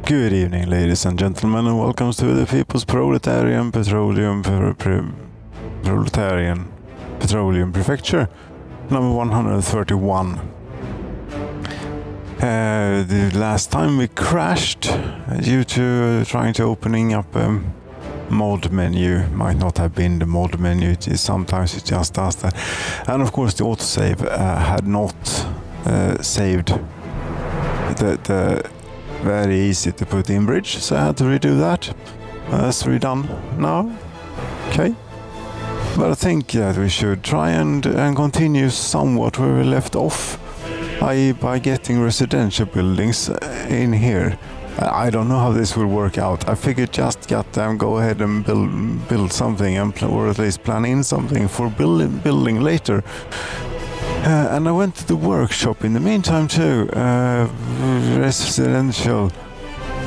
Good evening, ladies and gentlemen, and welcome to the People's Proletarian Petroleum Proletarian Petroleum Prefecture, number 131. The last time we crashed due to trying to opening up a mod menu. Might not have been the mod menu, sometimes it just does that. And of course the autosave had not saved the very easy to put in bridge, so I had to redo that. That's redone now. Okay. But I think that we should try and continue somewhat where we left off, i.e. by getting residential buildings in here. I don't know how this will work out. I figured just go ahead and build something, or at least plan in something for building later. And I went to the workshop in the meantime too. Residential.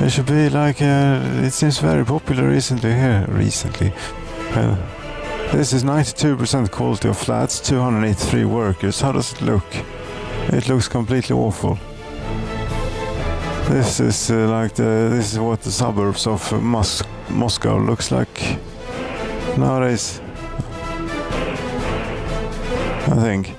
It should be like, it seems very popular recently here. This is 92% quality of flats, 283 workers. How does it look? It looks completely awful. This is this is what the suburbs of Moscow looks like nowadays, I think.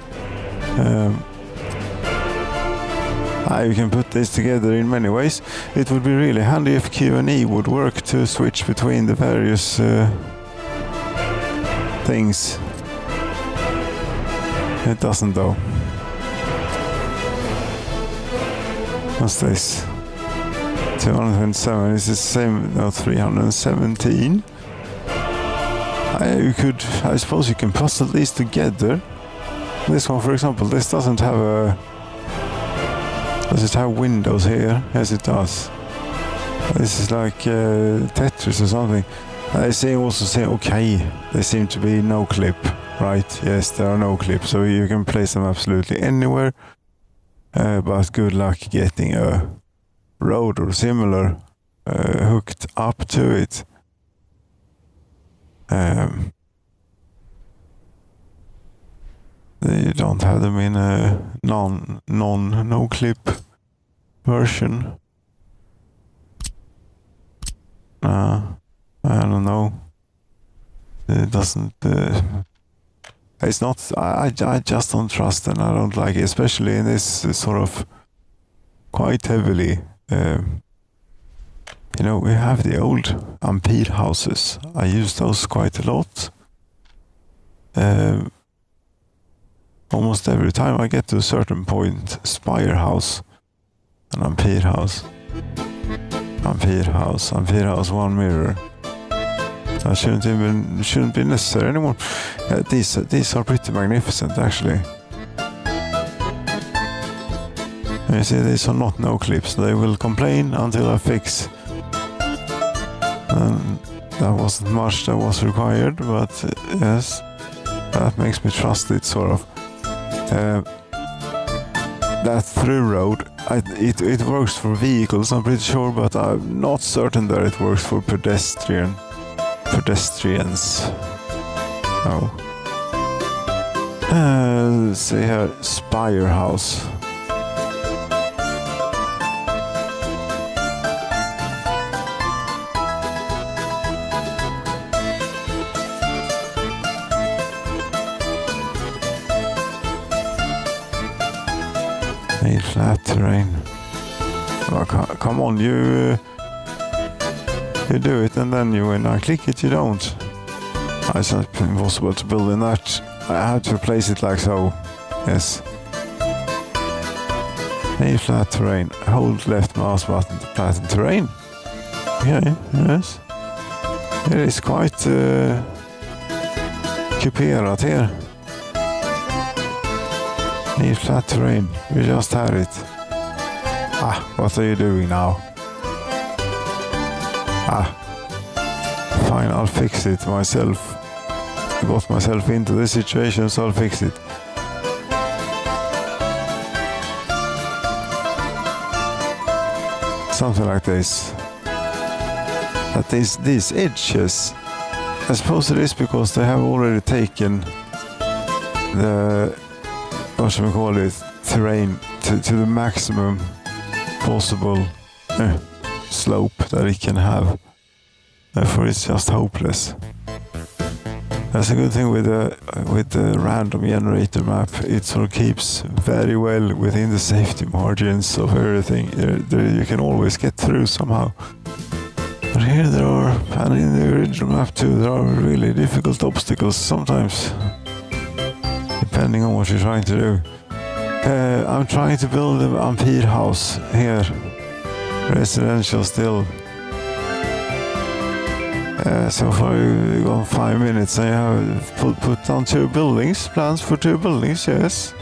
You can put this together in many ways. It would be really handy if Q&E would work to switch between the various things. It doesn't though. What's this? 227 is the same, no, 317. I suppose you can puzzle these together. This one, for example, this doesn't have a... Does it have windows here? Yes, it does. This is like Tetris or something. They also say, okay, they seem to be no clip, right? Yes, there are no clips, so you can place them absolutely anywhere. But good luck getting a road or similar hooked up to it. You don't have them in a no-clip version. I don't know. It doesn't... it's not... I just don't trust and I don't like it, especially in this sort of quite heavily... you know, we have the old Ampere houses. I use those quite a lot. Almost every time I get to a certain point, Spire house, an Ampere house, Ampere house, one mirror. That shouldn't be necessary anymore. These are pretty magnificent actually. You see, these are not no clips. They will complain until I fix. And that wasn't much that was required, but yes, that makes me trust it sort of. That through road, it works for vehicles, I'm pretty sure, but I'm not certain that it works for pedestrians. No. Let's see here, Spire house. Flat terrain. Oh, come on, you do it and then when I click it you don't. It's not impossible to build in that. I had to place it like so. Yes. A flat terrain. Hold left mouse button to flatten terrain. Okay, yes. It is quite kuperat here. Need flat terrain. We just had it. What are you doing now? Fine, I'll fix it myself. I got myself into this situation, so I'll fix it. Something like this. That these edges, I suppose it is because they have already taken the, what should we call it, terrain to the maximum possible. slope that it can have. Therefore, it's just hopeless. That's a good thing with the random generator map. It sort of keeps very well within the safety margins of everything. You can always get through somehow. But here there are, and in the original map too, there are really difficult obstacles sometimes, depending on what you're trying to do. I'm trying to build an Ampere house here, residential still. So far we've gone 5 minutes and you have put down 2 buildings, plans for 2 buildings, yes.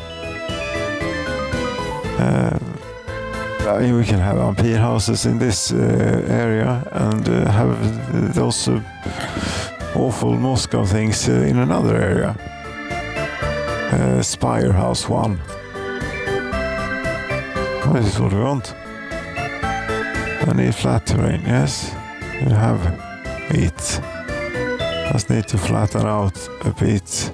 I mean, we can have Ampere houses in this area and have those awful Moscow things in another area. Spire House 1. This is what we want. I need flat terrain, yes. You have it. Just need to flatten out a bit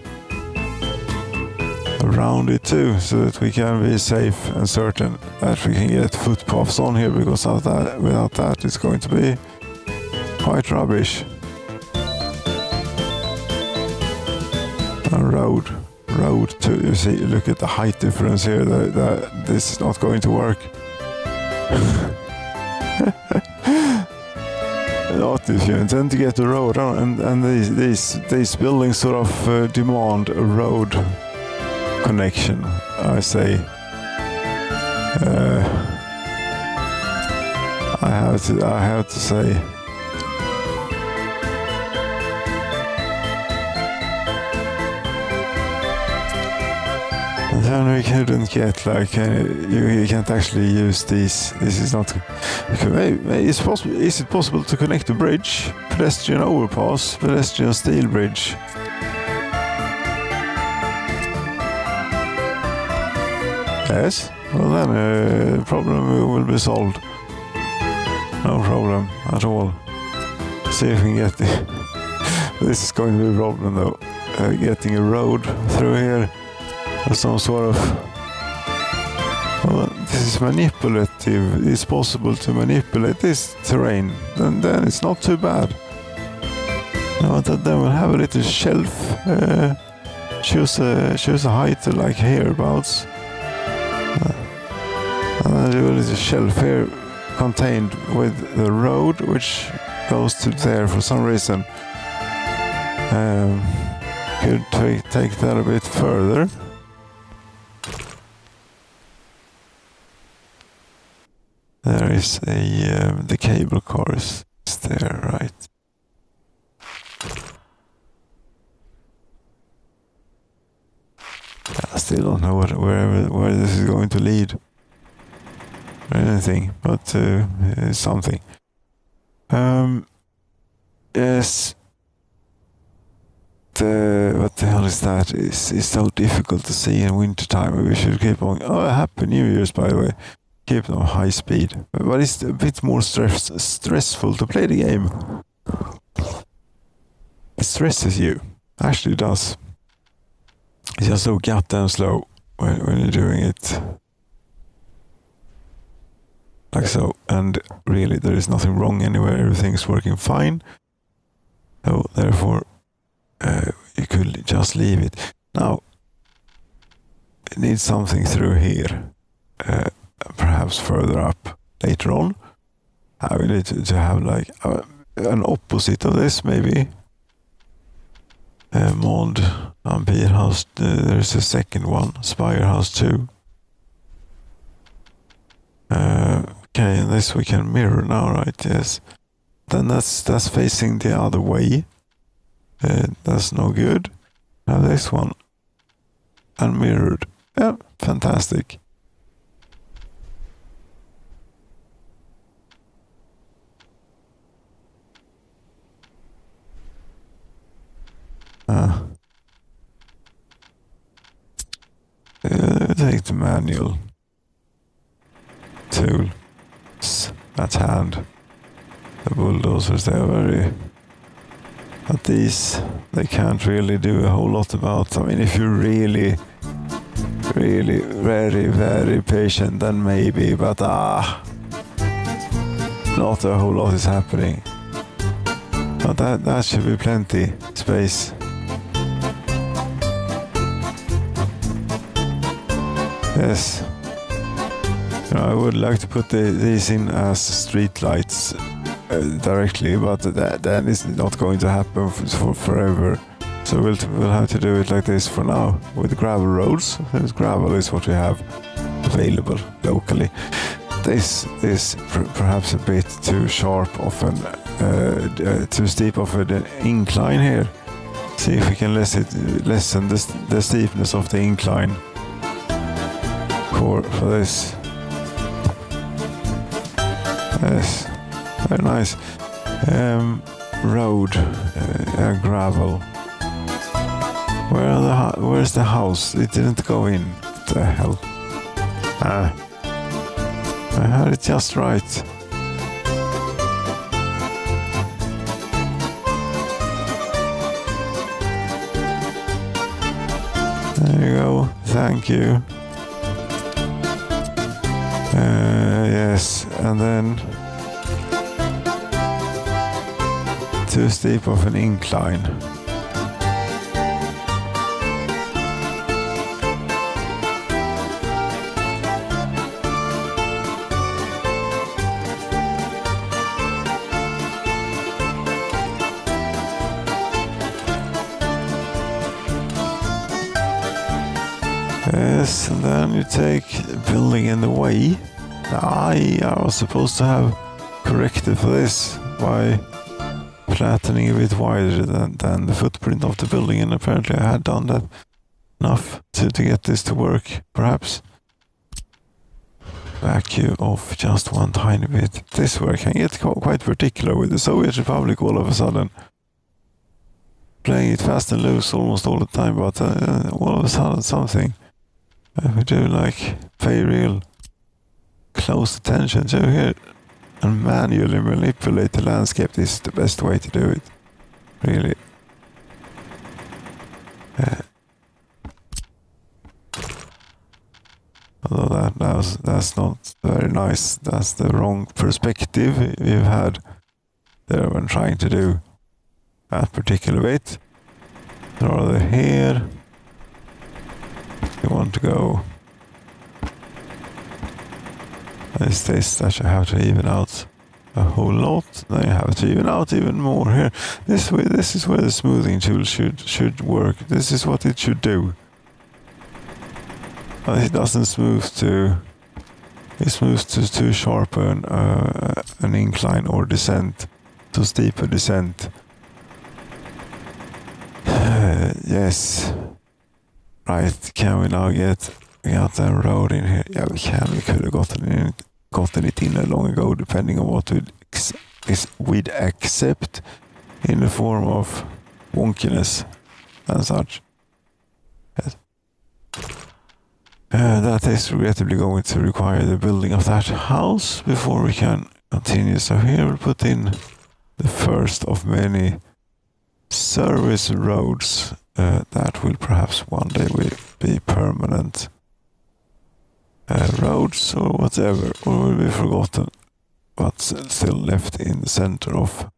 around it too, so that we can be safe and certain that we can get footpaths on here, because without that it's going to be quite rubbish. A road to, you see, look at the height difference here, that this is not going to work. Not if you intend to get a road on, and these buildings sort of demand a road connection, I say. I have to say. And then we couldn't get like you can't actually use these. This is not. Is it possible to connect a bridge, pedestrian overpass, pedestrian steel bridge? Yes. Well then, the problem will be solved. No problem at all. See if we can get this is going to be a problem though. Getting a road through here. Or some sort of, well, this is manipulative. It's possible to manipulate this terrain. Then it's not too bad. Now that then we'll have a little shelf. Choose a height like hereabouts. And then do a little shelf here contained with the road, which goes to there for some reason. Could take that a bit further. There is the cable car is there, right? I still don't know where this is going to lead or anything, but it's something. Yes. What the hell is that? It's so difficult to see in winter time. We should keep on. Oh, Happy New Year's, by the way. Keep it on high speed, but it's a bit more stressful to play the game. It stresses you, actually does. It's just so goddamn slow when you're doing it like so, and really there is nothing wrong anywhere, everything's working fine, so therefore you could just leave it. Now it needs something through here, perhaps further up later on. We need to have like an opposite of this, maybe. Mod Ampere House, there's a second one, Spire House 2. Okay, and this we can mirror now, right? Yes. Then that's facing the other way. That's no good. Now this one, unmirrored. Yeah, fantastic. Take the manual tool at hand. The bulldozers, they are very, but these they can't really do a whole lot about. I mean, if you're really very patient, then maybe, but not a whole lot is happening. But that should be plenty space. Yes. You know, I would like to put these in as street lights directly, but that is not going to happen for forever. So we'll have to do it like this for now, with gravel roads. Since gravel is what we have available locally. This is perhaps a bit too sharp of an, too steep of an incline here. See if we can lessen the steepness of the incline for this. Yes, very nice. Road, gravel. Where's the house? It didn't go in. What the hell? I had it just right. There you go. Thank you. Yes, and then too steep of an incline. Yes, and then you take the building in the way. I was supposed to have corrected for this by flattening a bit wider than the footprint of the building, and apparently I had done that enough to get this to work, perhaps. Vacuum off just one tiny bit. This way I can get quite particular with the Soviet Republic all of a sudden. Playing it fast and loose almost all the time, but all of a sudden something. We do like pay real close attention to here and manually manipulate the landscape. This is the best way to do it, really. Although that's not very nice. That's the wrong perspective we've had there when trying to do that particular bit. Rather here. You want to go this that you have to even out a whole lot. Then you have to even out even more here. This is where the smoothing tool should work. This is what it should do. But it doesn't smooth to. It smooths to too sharp an incline or descent, too steep a descent. Yes. Right, can we now get the road in here? Yeah, we can. We could have gotten it in long ago, depending on what we'd accept in the form of wonkiness and such. Yes. That is regrettably going to require the building of that house before we can continue. So here we'll put in the first of many service roads that will perhaps one day be permanent roads or whatever, or will be forgotten, but still left in the center of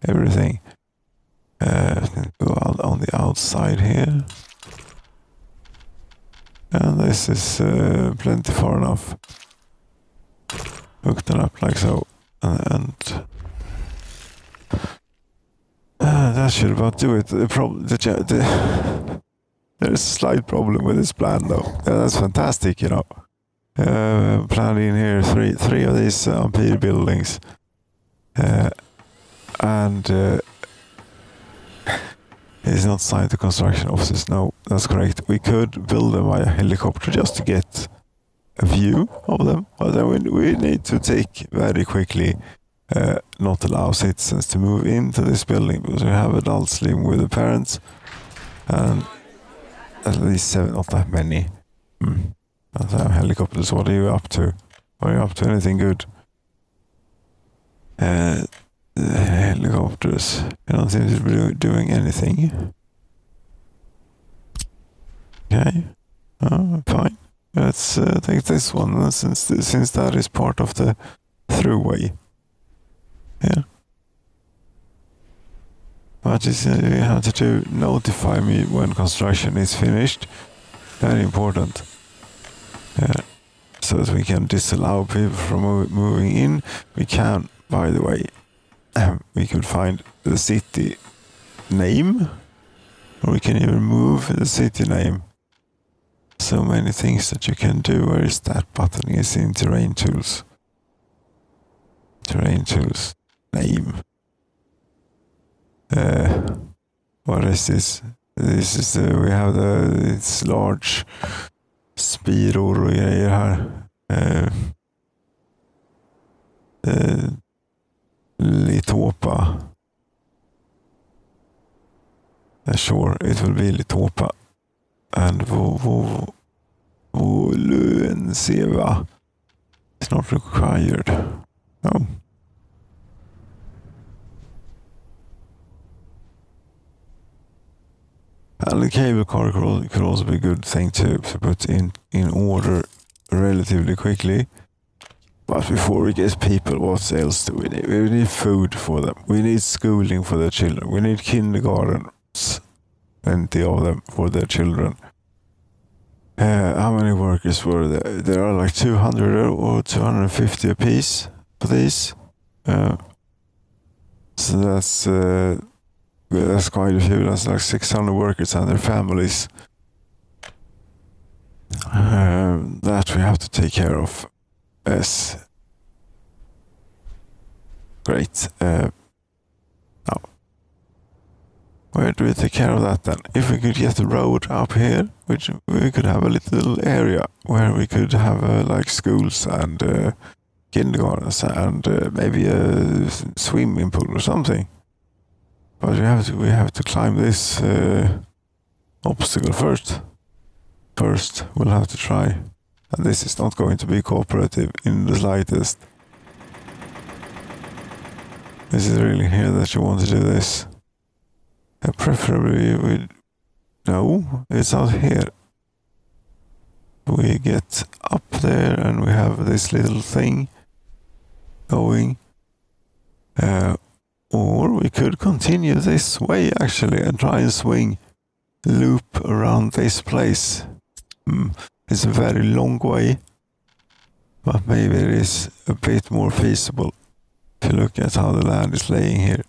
everything. Go out on the outside here, and this is plenty far enough. Hook them up like so, and that should about do it. There's a slight problem with this plan, though. That's fantastic, you know. Planned in here three of these Ampere buildings, and it's not signed to construction offices. No, that's correct. We could build them via helicopter just to get a view of them, but then we need to take very quickly. Not allow citizens to move into this building because we have adults living with the parents, and at least 7, not that many. Helicopters, what are you up to? Are you up to anything good? Helicopters, you don't seem to be doing anything. Okay, fine. Let's take this one since that is part of the throughway. Yeah. But you have to notify me when construction is finished. Very important. So that we can disallow people from moving in. We can, by the way, we could find the city name, or we can even move the city name. So many things that you can do. Where is that button? It's in terrain tools. Terrain tools. Name. What is this? This is we have it's large spiror och grejer här. Litopa. Sure, it will be Litopa. And Voluenseva. It's not required. No. And the cable car could also be a good thing to put in order relatively quickly. But before we get people, what else do we need? We need food for them. We need schooling for their children. We need kindergartens, plenty of them for their children. How many workers were there? There are like 200 or 250 apiece for these. So that's quite a few. That's like 600 workers and their families. That we have to take care of. Yes. Great. Now, where do we take care of that then? If we could get a road up here, which we could have a little area where we could have like schools and kindergartens and maybe a swimming pool or something. But we have to climb this obstacle first. First, we'll have to try. And this is not going to be cooperative in the slightest. This is really here that you want to do this. Preferably with... No, it's out here. We get up there and we have this little thing going. Or we could continue this way actually and try and swing, loop around this place. It's a very long way, but maybe it is a bit more feasible if you look at how the land is laying here.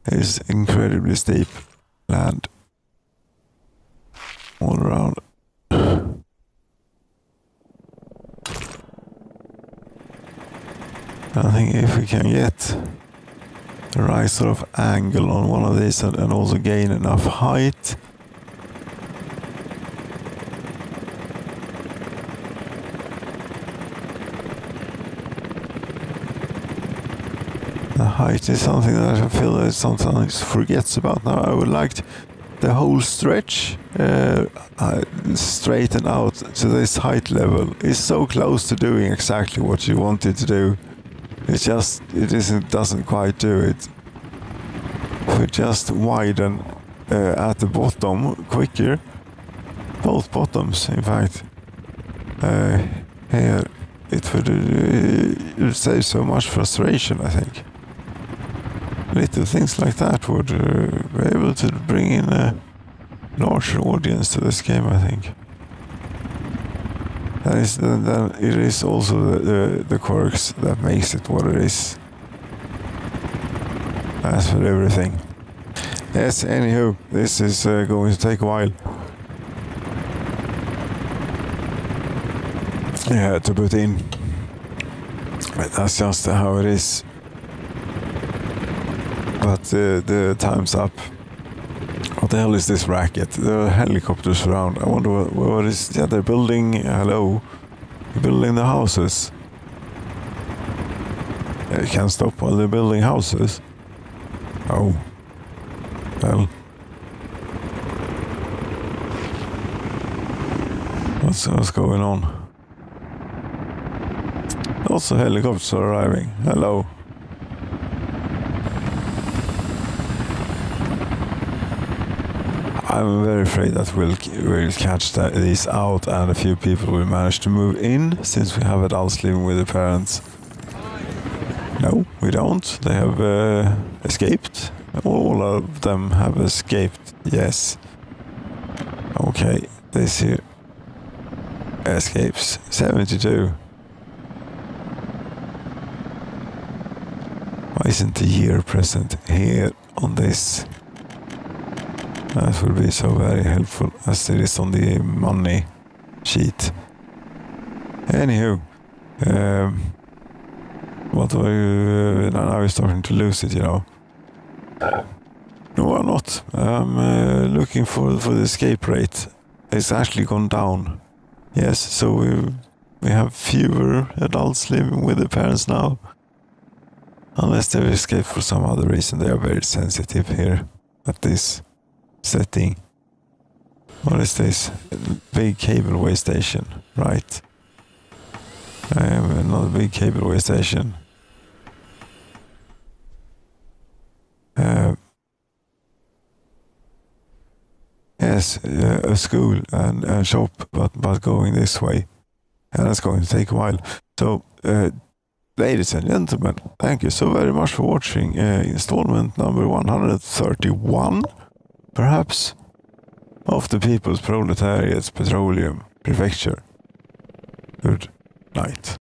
It is incredibly steep land all around. I think if we can get the right sort of angle on one of these and also gain enough height, the height is something that I feel that sometimes forgets about now. I would like the whole stretch straighten out to this height level. It's so close to doing exactly what you wanted to do. It doesn't quite do it. If we just widen at the bottom quicker, both bottoms in fact, here it would save so much frustration, I think. Little things like that would be able to bring in a larger audience to this game, I think. Then it is also the quirks that makes it what it is. As for everything. Yes, anywho, this is going to take a while. Yeah, to put in. But that's just how it is. But the time's up. What the hell is this racket? There are helicopters around. I wonder what is... Yeah, they're building... Hello? They're building the houses. They can't stop while they're building houses. Oh. Well. What's going on? Also helicopters are arriving. Hello. I'm very afraid that we'll catch these out, and a few people will manage to move in, since we have adults living with their parents. No, we don't. They have escaped. All of them have escaped. Yes. Okay, this here escapes 72. Why isn't the year present here on this? That would be so very helpful, as it is on the money sheet. Anywho, what are you? Now you're starting to lose it, you know. No, I'm not. I'm looking for the escape rate. It's actually gone down. Yes, so we have fewer adults living with their parents now. Unless they've escaped for some other reason. They are very sensitive here at this setting. What is this? Big cableway station, right? Another big cableway station. Yes, a school and a shop, but going this way. And that's going to take a while. So, ladies and gentlemen, thank you so very much for watching installment number 131, perhaps, of the People's Proletariat's Petroleum Prefecture. Good night.